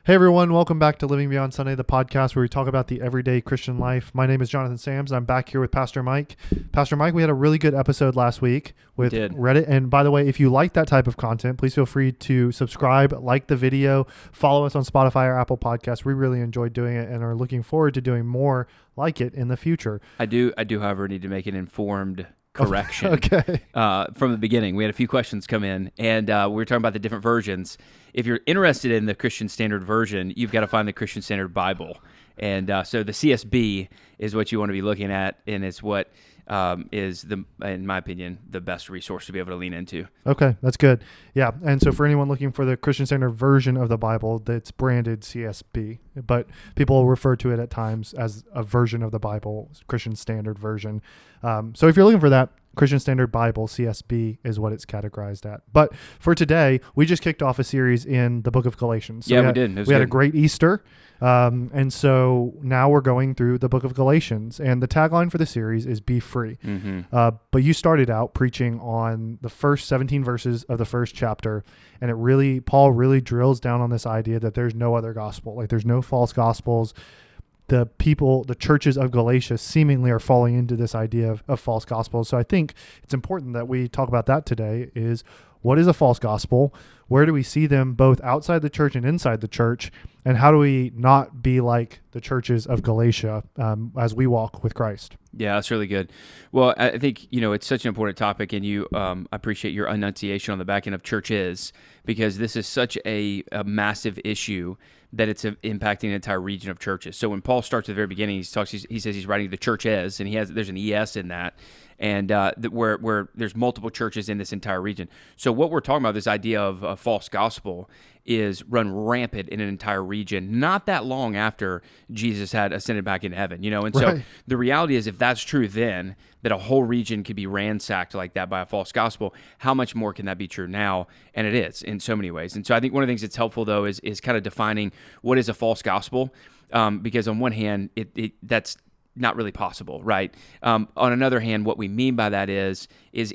Hey everyone, welcome back to Living Beyond Sunday, the podcast where we talk about the everyday Christian life. My name is Jonathan Sams, and I'm back here with Pastor Mike. Pastor Mike, we had a really good episode last week with Reddit. And by the way, if you like that type of content, please feel free to subscribe, like the video, follow us on Spotify or Apple Podcasts. We really enjoyed doing it and are looking forward to doing more like it in the future. I do, however, need to make an informed correction. Okay. From the beginning, we had a few questions come in, and we were talking about the different versions. If you're interested in the Christian Standard Version, you've got to find the Christian Standard Bible. And so the CSB is what you want to be looking at, and it's what is, in my opinion, the best resource to be able to lean into. Okay, that's good. Yeah, and so for anyone looking for the Christian Standard Version of the Bible, that's branded CSB, but people refer to it at times as a version of the Bible, Christian Standard Version. So if you're looking for that, Christian Standard Bible, CSB, is what it's categorized at. But for today, we just kicked off a series in the book of Galatians. So we did. We had a great Easter. And so now we're going through the book of Galatians. And the tagline for the series is Be Free. Mm-hmm. But you started out preaching on the first 17 verses of the first chapter. And Paul really drills down on this idea that there's no other gospel. Like there's no false gospels. The churches of Galatia seemingly are falling into this idea of false gospels. So I think it's important that we talk about that today is what is a false gospel? Where do we see them both outside the church and inside the church? And how do we not be like the churches of Galatia as we walk with Christ? Yeah, that's really good. Well, I think, it's such an important topic, and you appreciate your enunciation on the back end of churches, because this is such a massive issue that it's impacting an entire region of churches. So when Paul starts at the very beginning, he says he's writing the churches, and there's an ES in that, and where there's multiple churches in this entire region. So what we're talking about, this idea of a false gospel, is run rampant in an entire region not that long after Jesus had ascended back into heaven, and Right. So the reality is, if that's true then, that a whole region could be ransacked like that by a false gospel, how much more can that be true now? And it is in so many ways. And so I think one of the things that's helpful, though, is kind of defining what is a false gospel, because on one hand, that's not really possible, right? On another hand, what we mean by that is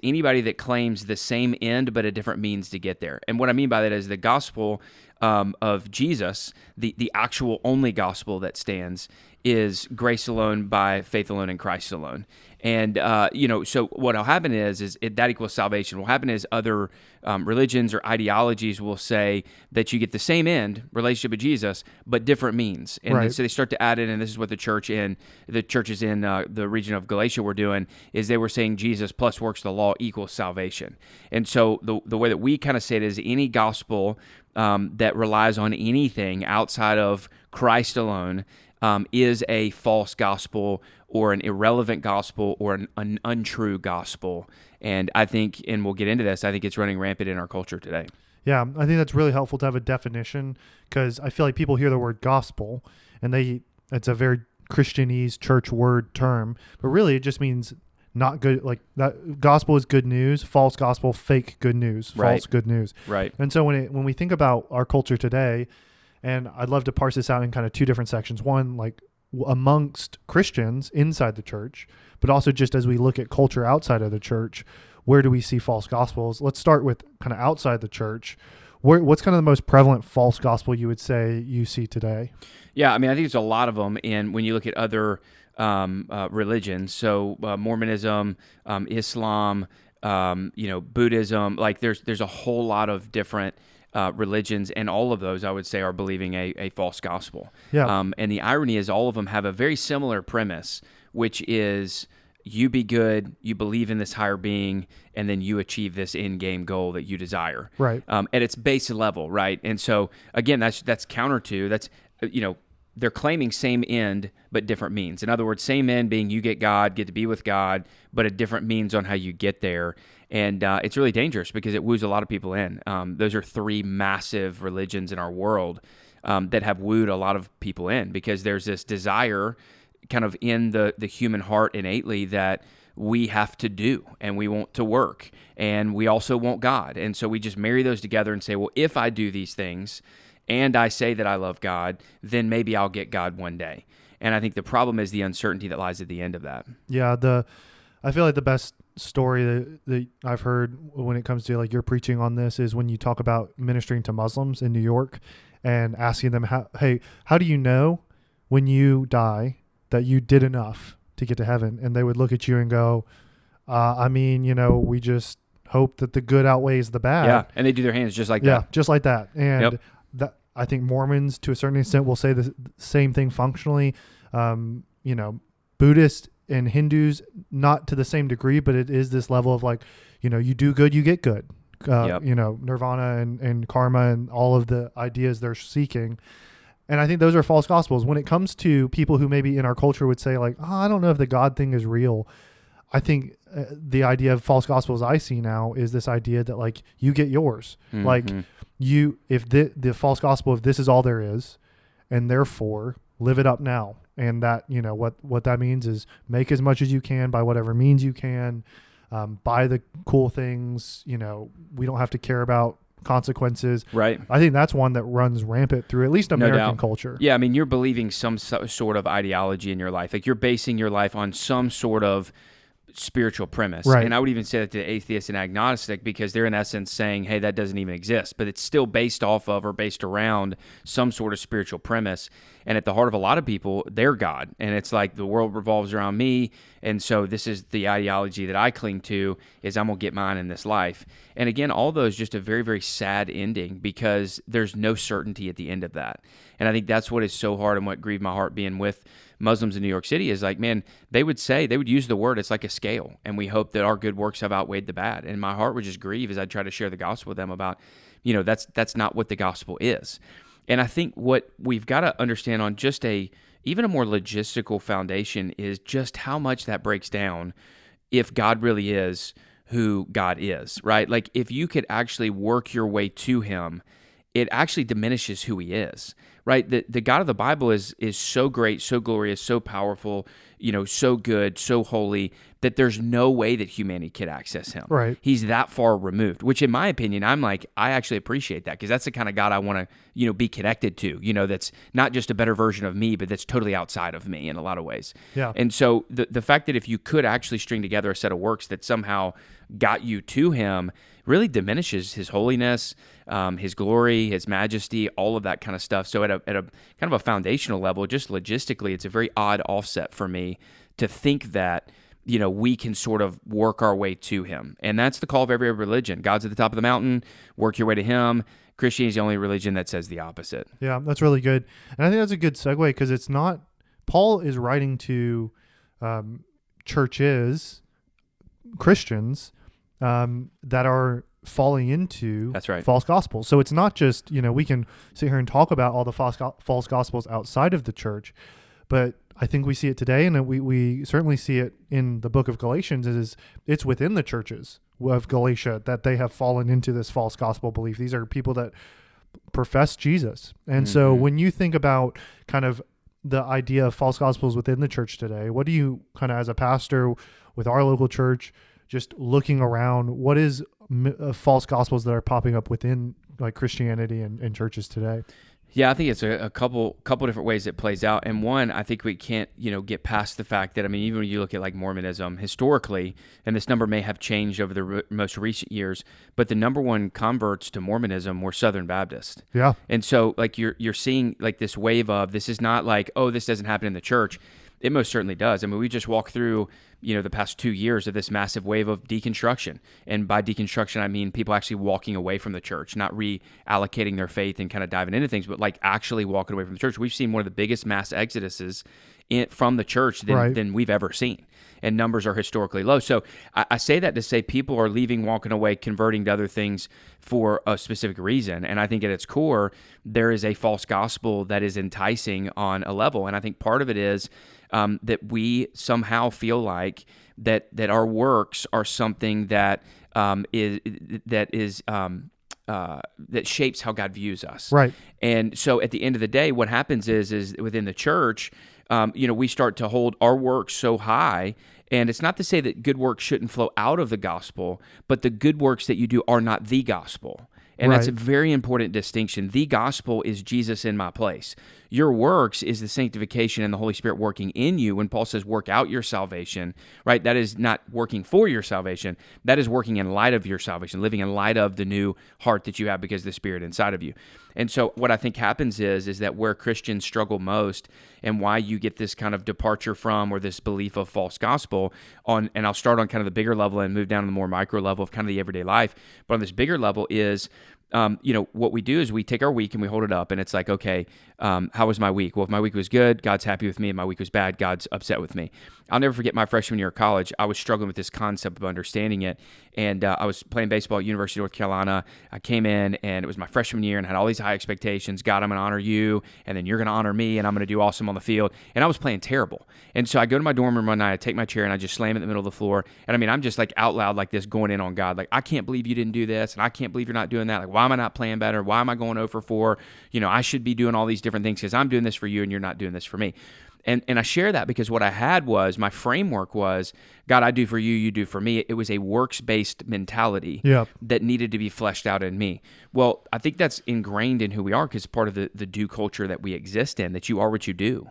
anybody that claims the same end but a different means to get there. And what I mean by that is the gospel of Jesus, the actual only gospel that stands, is grace alone, by faith alone, in Christ alone. And, so what will happen is that equals salvation. What will happen is other religions or ideologies will say that you get the same end, relationship with Jesus, but different means. And Right. so they start to add in, and this is what the churches in the region of Galatia were doing, is they were saying Jesus plus works of the law equals salvation. And so the way that we kind of say it is any gospel that relies on anything outside of Christ alone is a false gospel or an irrelevant gospel or an untrue gospel. And I think, and we'll get into this, I think it's running rampant in our culture today. Yeah, I think that's really helpful to have a definition, because I feel like people hear the word gospel and it's a very Christianese church word term, but really it just means not good. Like that gospel is good news, false gospel, fake good news, false Right. good news. Right. And so when we think about our culture today, and I'd love to parse this out in kind of two different sections. One, like amongst Christians inside the church, but also just as we look at culture outside of the church, where do we see false gospels? Let's start with kind of outside the church. What's kind of the most prevalent false gospel you would say you see today? Yeah, I mean, I think there's a lot of them. And when you look at other religions, so Mormonism, Islam, Buddhism, like there's a whole lot of different religions, and all of those, I would say, are believing a false gospel. Yeah. And the irony is all of them have a very similar premise, which is you be good, you believe in this higher being, and then you achieve this end-game goal that you desire. Right. At its base level, right? And so, again, that's counter to, they're claiming same end, but different means. In other words, same end being you get to be with God, but a different means on how you get there. And it's really dangerous because it woos a lot of people in. Those are three massive religions in our world that have wooed a lot of people in, because there's this desire kind of in the human heart innately that we have to do, and we want to work, and we also want God. And so we just marry those together and say, well, if I do these things and I say that I love God, then maybe I'll get God one day. And I think the problem is the uncertainty that lies at the end of that. Yeah, I feel like the best story that I've heard when it comes to like your preaching on this is when you talk about ministering to Muslims in New York, and asking them, how do you know when you die that you did enough to get to heaven? And they would look at you and go, I mean, we just hope that the good outweighs the bad. Yeah, and they do their hands just like Yeah, that. just like that. And Yep. I think Mormons, to a certain extent, will say the same thing functionally. Buddhists and Hindus, not to the same degree, but it is this level of like, you do good, you get good. Yep. Nirvana and karma and all of the ideas they're seeking. And I think those are false gospels. When it comes to people who maybe in our culture would say like, I don't know if the God thing is real. I think the idea of false gospels I see now is this idea that like you get yours. Mm-hmm. Like if the false gospel, if this is all there is, and therefore live it up now. And that, what that means is make as much as you can by whatever means you can, buy the cool things, we don't have to care about consequences. Right. I think that's one that runs rampant through at least American culture. Yeah. I mean, you're believing some sort of ideology in your life. Like you're basing your life on some sort of spiritual premise. Right. And I would even say that to atheist and agnostic, because they're in essence saying, hey, that doesn't even exist, but it's still based off of or based around some sort of spiritual premise. And at the heart of a lot of people, they're God. And it's like the world revolves around me. And so this is the ideology that I cling to, is I'm going to get mine in this life. And again, all those just a very, very sad ending, because there's no certainty at the end of that. And I think that's what is so hard, and what grieved my heart being with Muslims in New York City is like, man, they would use the word, it's like a scale. And we hope that our good works have outweighed the bad. And my heart would just grieve as I try to share the gospel with them about, that's not what the gospel is. And I think what we've got to understand on just even a more logistical foundation is just how much that breaks down if God really is who God is, right? Like if you could actually work your way to him, it actually diminishes who he is, right? The God of the Bible is so great, so glorious, so powerful, so good, so holy, that there's no way that humanity could access him. Right. He's that far removed, which in my opinion, I'm like, I actually appreciate that, because that's the kind of God I want to, be connected to, that's not just a better version of me, but that's totally outside of me in a lot of ways. Yeah. And so the fact that if you could actually string together a set of works that somehow got you to him really diminishes his holiness, his glory, his majesty, all of that kind of stuff. So at a kind of a foundational level, just logistically, it's a very odd offset for me to think that, we can sort of work our way to him. And that's the call of every religion. God's at the top of the mountain, work your way to him. Christianity is the only religion that says the opposite. Yeah, that's really good. And I think that's a good segue, because it's not, Paul is writing to churches, Christians, that are falling into That's right. false gospels. So it's not just, we can sit here and talk about all the false gospels outside of the church, but I think we see it today, and we certainly see it in the book of Galatians, it's within the churches of Galatia that they have fallen into this false gospel belief. These are people that profess Jesus. And so when you think about kind of the idea of false gospels within the church today, what do you kind of, as a pastor with our local church, just looking around, what is false gospels that are popping up within like Christianity and churches today? Yeah, I think it's a couple different ways it plays out. And one, I think we can't, get past the fact that, even when you look at like Mormonism historically, and this number may have changed over the most recent years, but the number one converts to Mormonism were Southern Baptists. Yeah. And so like you're seeing like this wave of, this is not like, oh, this doesn't happen in the church. It most certainly does. We just walked through, the past 2 years of this massive wave of deconstruction. And by deconstruction, I mean people actually walking away from the church, not reallocating their faith and kind of diving into things, but like actually walking away from the church. We've seen one of the biggest mass exoduses from the church than we've ever seen. And numbers are historically low. So I say that to say people are leaving, walking away, converting to other things for a specific reason. And I think at its core, there is a false gospel that is enticing on a level. And I think part of it is that we somehow feel like that our works are something that shapes how God views us. Right. And so at the end of the day, what happens is within the church, we start to hold our works so high. And it's not to say that good works shouldn't flow out of the gospel, but the good works that you do are not the gospel. And that's a Right. very important distinction. The gospel is Jesus in my place. Your works is the sanctification and the Holy Spirit working in you. When Paul says work out your salvation, right? That is not working for your salvation. That is working in light of your salvation, living in light of the new heart that you have because of the Spirit inside of you. And so what I think happens is that where Christians struggle most and why you get this kind of departure from or this belief of false gospel on, and I'll start on kind of the bigger level and move down to the more micro level of kind of the everyday life. But on this bigger level is, what we do is we take our week and we hold it up and it's like, okay, how was my week? Well, if my week was good, God's happy with me. If my week was bad, God's upset with me. I'll never forget my freshman year of college. I was struggling with this concept of understanding it. And I was playing baseball at University of North Carolina. I came in and it was my freshman year and had all these high expectations. God, I'm going to honor you and then you're going to honor me and I'm going to do awesome on the field. And I was playing terrible. And so I go to my dorm room one night, I take my chair and I just slam it in the middle of the floor. And I mean, I'm just like out loud like this going in on God. Like, I can't believe you didn't do this and I can't believe you're not doing that. Like, why am I not playing better? Why am I going 0 for 4? I should be doing all these different things because I'm doing this for you and you're not doing this for me. And I share that because what I had was, my framework was, God, I do for you, you do for me. It was a works-based mentality that needed to be fleshed out in me. Well, I think that's ingrained in who we are because part of the do culture that we exist in, that you are what you do.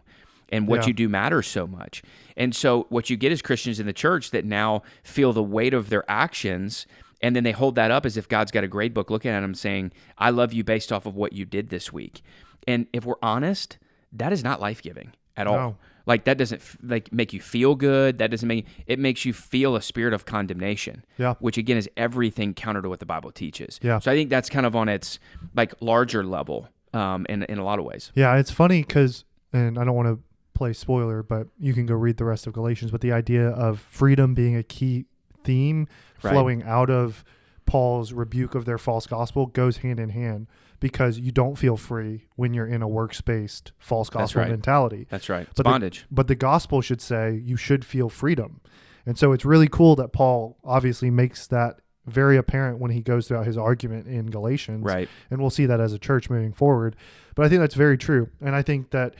And what you do matters so much. And so what you get is Christians in the church that now feel the weight of their actions, and then they hold that up as if God's got a grade book looking at them saying, I love you based off of what you did this week. And if we're honest, that is not life-giving at all. No. Like, that doesn't make you feel good. That doesn't it makes you feel a spirit of condemnation, which again is everything counter to what the Bible teaches. Yeah. So I think that's kind of on its like larger level in a lot of ways. Yeah, it's funny because, and I don't want to play spoiler, but you can go read the rest of Galatians, but the idea of freedom being a key theme flowing out of Paul's rebuke of their false gospel goes hand in hand, because you don't feel free when you're in a works-based false gospel mentality. That's right. It's bondage. But the gospel should say you should feel freedom. And so it's really cool that Paul obviously makes that very apparent when he goes throughout his argument in Galatians. Right. And we'll see that as a church moving forward. But I think that's very true. And I think that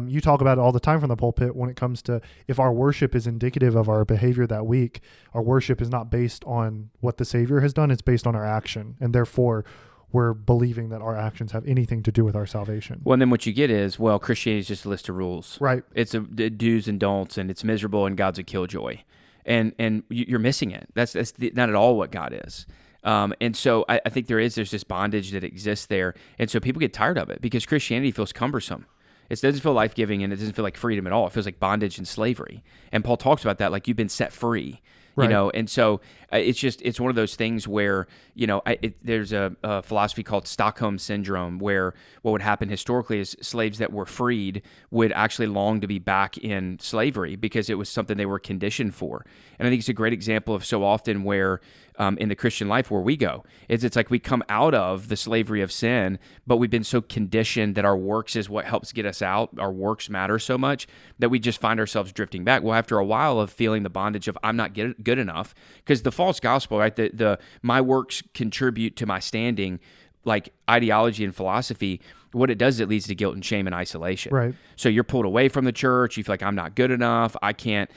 you talk about it all the time from the pulpit when it comes to, if our worship is indicative of our behavior that week, our worship is not based on what the Savior has done. It's based on our action. And therefore, we're believing that our actions have anything to do with our salvation. Well, and then what you get is, well, Christianity is just a list of rules. Right. It's a do's and don'ts, and it's miserable, and God's a killjoy. And you're missing it. That's not at all what God is. And so I think there's this bondage that exists there. And so people get tired of it because Christianity feels cumbersome. It doesn't feel life-giving, and it doesn't feel like freedom at all. It feels like bondage and slavery. And Paul talks about that, like you've been set free. Right. And so it's one of those things where, there's a philosophy called Stockholm Syndrome, where what would happen historically is slaves that were freed would actually long to be back in slavery because it was something they were conditioned for. And I think it's a great example of so often where in the Christian life where we go, it's like we come out of the slavery of sin, but we've been so conditioned that our works is what helps get us out. Our works matter so much that we just find ourselves drifting back. Well, after a while of feeling the bondage of I'm not good enough, because the false gospel, right? The my works contribute to my standing, like ideology and philosophy, what it does is it leads to guilt and shame and isolation. Right. So you're pulled away from the church. You feel like I'm not good enough. I can't,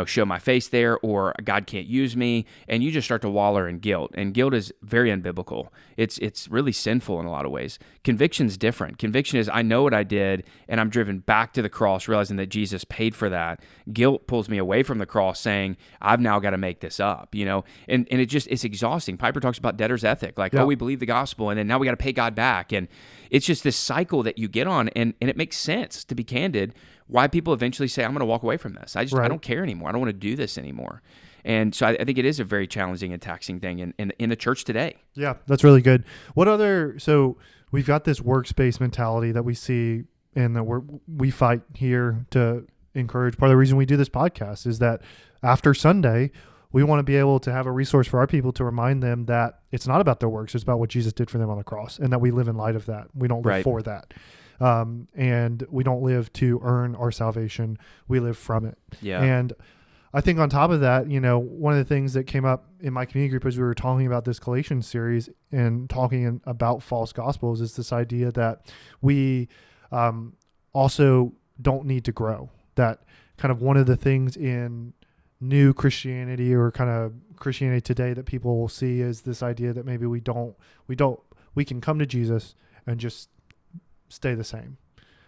show my face there, or God can't use me. And you just start to waller in guilt. And guilt is very unbiblical. It's really sinful in a lot of ways. Conviction's different. Conviction is I know what I did and I'm driven back to the cross, realizing that Jesus paid for that. Guilt pulls me away from the cross, saying I've now got to make this up, and it's exhausting. Piper talks about debtor's ethic, like, we believe the gospel and then now we got to pay God back. And it's just this cycle that you get on, and it makes sense, to be candid, why people eventually say, I'm going to walk away from this. I don't care anymore. I don't want to do this anymore. And so I think it is a very challenging and taxing thing in the church today. Yeah, that's really good. So we've got this works-based mentality that we see and that we fight here to encourage. Part of the reason we do this podcast is that after Sunday, we want to be able to have a resource for our people to remind them that it's not about their works. It's about what Jesus did for them on the cross, and that we live in light of that. We don't live for that. And we don't live to earn our salvation. We live from it. Yeah. And I think on top of that, one of the things that came up in my community group as we were talking about this Galatians series and talking about false gospels is this idea that we also don't need to grow. That kind of one of the things in new Christianity or kind of Christianity today that people will see is this idea that maybe we we can come to Jesus and just stay the same.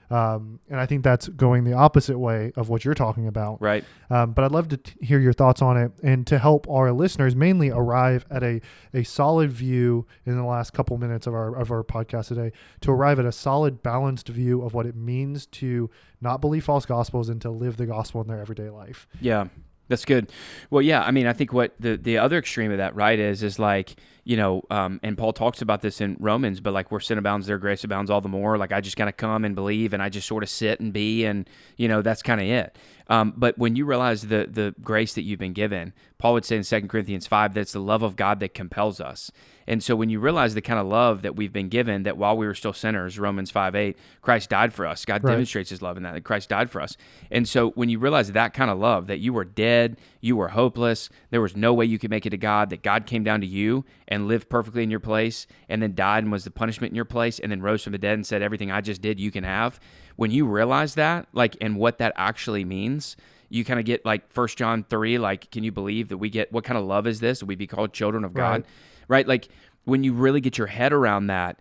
And I think that's going the opposite way of what you're talking about. Right. But I'd love to hear your thoughts on it, and to help our listeners mainly arrive at a solid view in the last couple minutes of our podcast today, to arrive at a solid, balanced view of what it means to not believe false gospels and to live the gospel in their everyday life. Yeah. That's good. Well, yeah, I mean, I think what the other extreme of that, right, is like, and Paul talks about this in Romans, but like where sin abounds, there grace abounds all the more. Like I just kind of come and believe, and I just sort of sit and be, and, that's kind of it. But when you realize the grace that you've been given, Paul would say in 2 Corinthians 5, that's the love of God that compels us. And so when you realize the kind of love that we've been given, that while we were still sinners, Romans 5:8, Christ died for us. God demonstrates his love in that Christ died for us. And so when you realize that kind of love, that you were dead, you were hopeless, there was no way you could make it to God, that God came down to you and lived perfectly in your place, and then died and was the punishment in your place, and then rose from the dead and said, everything I just did, you can have. When you realize that, like, and what that actually means, you kind of get like 1 John 3, like, can you believe that we get, what kind of love is this? That we be called children of God, right? Like when you really get your head around that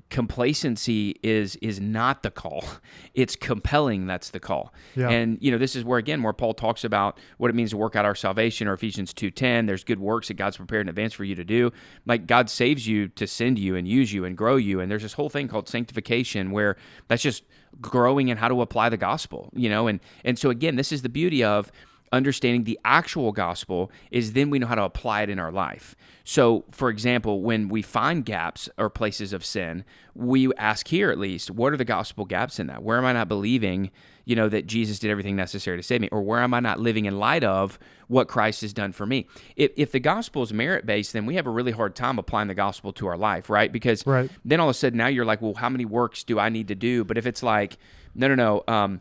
complacency is not the call. It's compelling. That's the call. Yeah. And, this is where Paul talks about what it means to work out our salvation, or Ephesians 2:10, there's good works that God's prepared in advance for you to do. Like God saves you to send you and use you and grow you. And there's this whole thing called sanctification, where that's just growing in how to apply the gospel, and so again, this is the beauty of understanding the actual gospel, is then we know how to apply it in our life. So, for example, when we find gaps or places of sin, we ask here at least, what are the gospel gaps in that? Where am I not believing, that Jesus did everything necessary to save me? Or where am I not living in light of what Christ has done for me? If the gospel is merit-based, then we have a really hard time applying the gospel to our life, right? Because then all of a sudden now you're like, well, how many works do I need to do? But if it's like, no,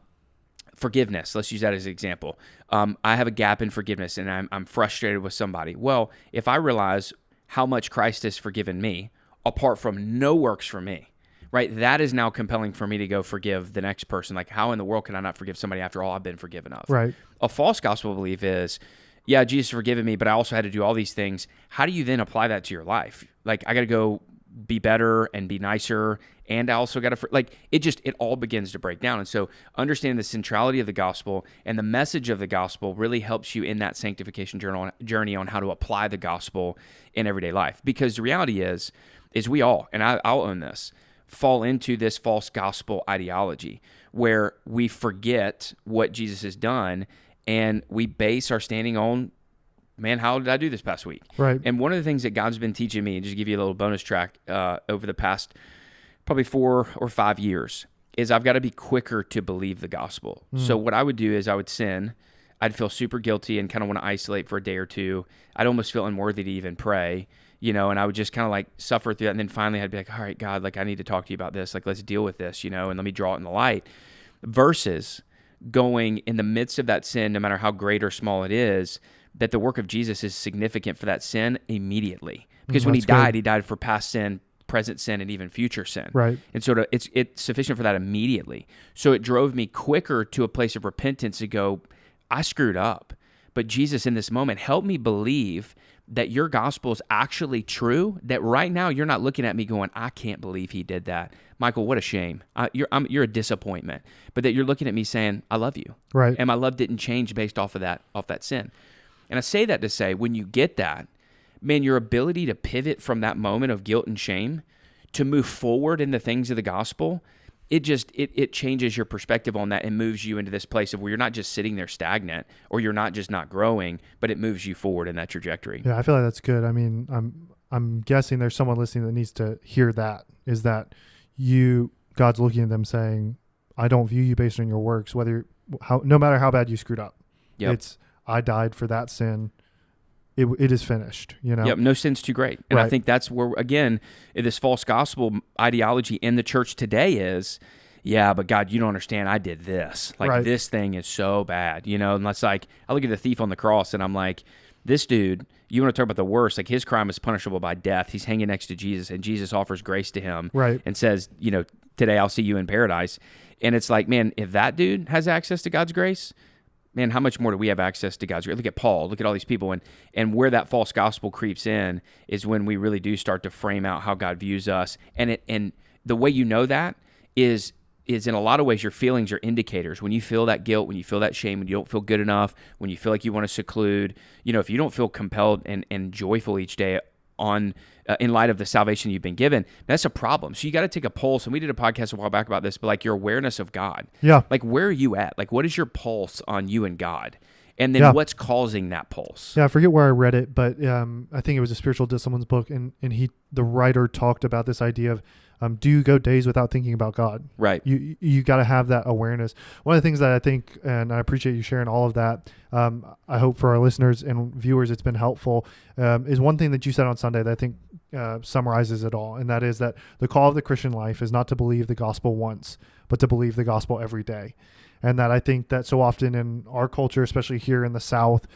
forgiveness, let's use that as an example. I have a gap in forgiveness, and I'm frustrated with somebody. Well, if I realize how much Christ has forgiven me, apart from no works for me, right? That is now compelling for me to go forgive the next person. Like, how in the world can I not forgive somebody after all I've been forgiven of? Right. A false gospel belief is, yeah, Jesus forgiven me, but I also had to do all these things. How do you then apply that to your life? Like, I got to go be better and be nicer, and I also got to, it all begins to break down. And so understanding the centrality of the gospel and the message of the gospel really helps you in that sanctification journey on how to apply the gospel in everyday life. Because the reality is we all, and I'll own this, fall into this false gospel ideology where we forget what Jesus has done, and we base our standing on, man, how did I do this past week? Right. And one of the things that God's been teaching me, and just give you a little bonus track over the past probably 4 or 5 years, is I've got to be quicker to believe the gospel. So what I would do is I would sin. I'd feel super guilty and kind of want to isolate for a day or two. I'd almost feel unworthy to even pray, and I would just kind of like suffer through that. And then finally I'd be like, all right, God, like I need to talk to you about this. Like, let's deal with this, and let me draw it in the light. Versus going in the midst of that sin, no matter how great or small it is, that the work of Jesus is significant for that sin immediately. Because when he died for past sin, present sin, and even future sin. Right. And so it's sufficient for that immediately. So it drove me quicker to a place of repentance to go, I screwed up. But Jesus, in this moment, help me believe that your gospel is actually true, that right now you're not looking at me going, I can't believe he did that. Michael, what a shame. You're a disappointment. But that you're looking at me saying, I love you. Right. And my love didn't change based off that sin. And I say that to say, when you get that, man, your ability to pivot from that moment of guilt and shame to move forward in the things of the gospel, it changes your perspective on that and moves you into this place of where you're not just sitting there stagnant, or you're not just not growing, but it moves you forward in that trajectory. Yeah, I feel like that's good. I mean, I'm guessing there's someone listening that needs to hear that, is that God's looking at them saying, I don't view you based on your works, no matter how bad you screwed up. Yep. It's, I died for that sin. It is finished, Yep, no sin's too great. And I think that's where, again, this false gospel ideology in the church today is, yeah, but God, you don't understand, I did this. Like, this thing is so bad, And that's like, I look at the thief on the cross, and I'm like, this dude, you want to talk about the worst, like his crime is punishable by death. He's hanging next to Jesus, and Jesus offers grace to him and says, today I'll see you in paradise. And it's like, man, if that dude has access to God's grace, man, how much more do we have access to God's grace? Look at Paul, look at all these people. And where that false gospel creeps in is when we really do start to frame out how God views us. And the way you know that is in a lot of ways your feelings are indicators. When you feel that guilt, when you feel that shame, when you don't feel good enough, when you feel like you want to seclude, if you don't feel compelled and joyful each day on in light of the salvation you've been given, that's a problem. So you got to take a pulse. And we did a podcast a while back about this, but like your awareness of God. Yeah. Like where are you at? Like what is your pulse on you and God? And then what's causing that pulse? Yeah, I forget where I read it, but I think it was a spiritual disciplines book, and the writer talked about this idea of do you go days without thinking about God? Right. You got to have that awareness. One of the things that I think, and I appreciate you sharing all of that, I hope for our listeners and viewers it's been helpful, is one thing that you said on Sunday that I think summarizes it all, and that is that the call of the Christian life is not to believe the gospel once, but to believe the gospel every day. And that I think that so often in our culture, especially here in the South,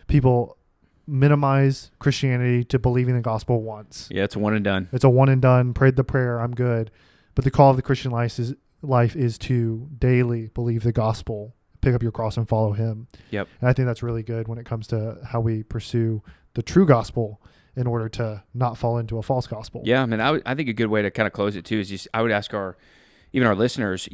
people minimize Christianity to believing the gospel once. Yeah, it's a one and done. It's a one and done, prayed the prayer, I'm good. But the call of the Christian life is to daily believe the gospel, pick up your cross and follow him. Yep. And I think that's really good when it comes to how we pursue the true gospel in order to not fall into a false gospel. Yeah, I mean, I think a good way to kind of close it too is I would ask even our listeners,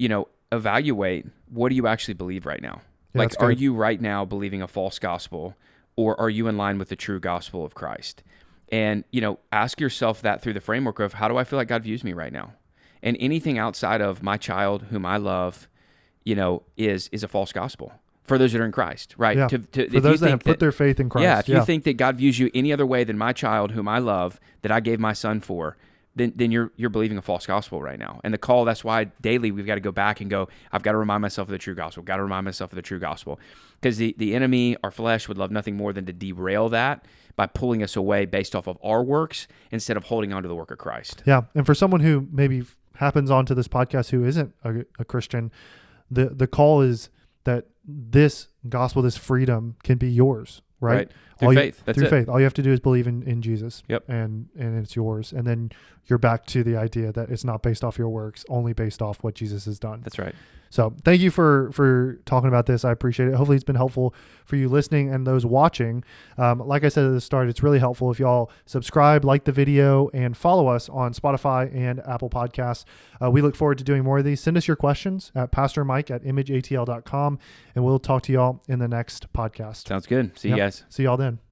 evaluate what do you actually believe right now? Yeah, like, are you right now believing a false gospel, or are you in line with the true gospel of Christ? And, ask yourself that through the framework of how do I feel like God views me right now? And anything outside of my child whom I love, is a false gospel for those that are in Christ, right? Yeah. For those that have put their faith in Christ. Yeah, if you think that God views you any other way than my child whom I love, that I gave my son for, then you're believing a false gospel right now. And the call, that's why daily we've got to go back and go, I've got to remind myself of the true gospel, got to remind myself of the true gospel. Because the enemy, our flesh, would love nothing more than to derail that by pulling us away based off of our works instead of holding on to the work of Christ. Yeah, and for someone who maybe happens onto this podcast who isn't a Christian, the call is that this gospel, this freedom can be yours, right? Through faith. That's it. Faith. All you have to do is believe in Jesus. Yep. And it's yours. And then you're back to the idea that it's not based off your works, only based off what Jesus has done. That's right. So thank you for talking about this. I appreciate it. Hopefully it's been helpful for you listening and those watching. Like I said at the start, it's really helpful if y'all subscribe, like the video, and follow us on Spotify and Apple Podcasts. We look forward to doing more of these. Send us your questions at PastorMike@imageatl.com, and we'll talk to y'all in the next podcast. Sounds good. See you guys. See y'all then.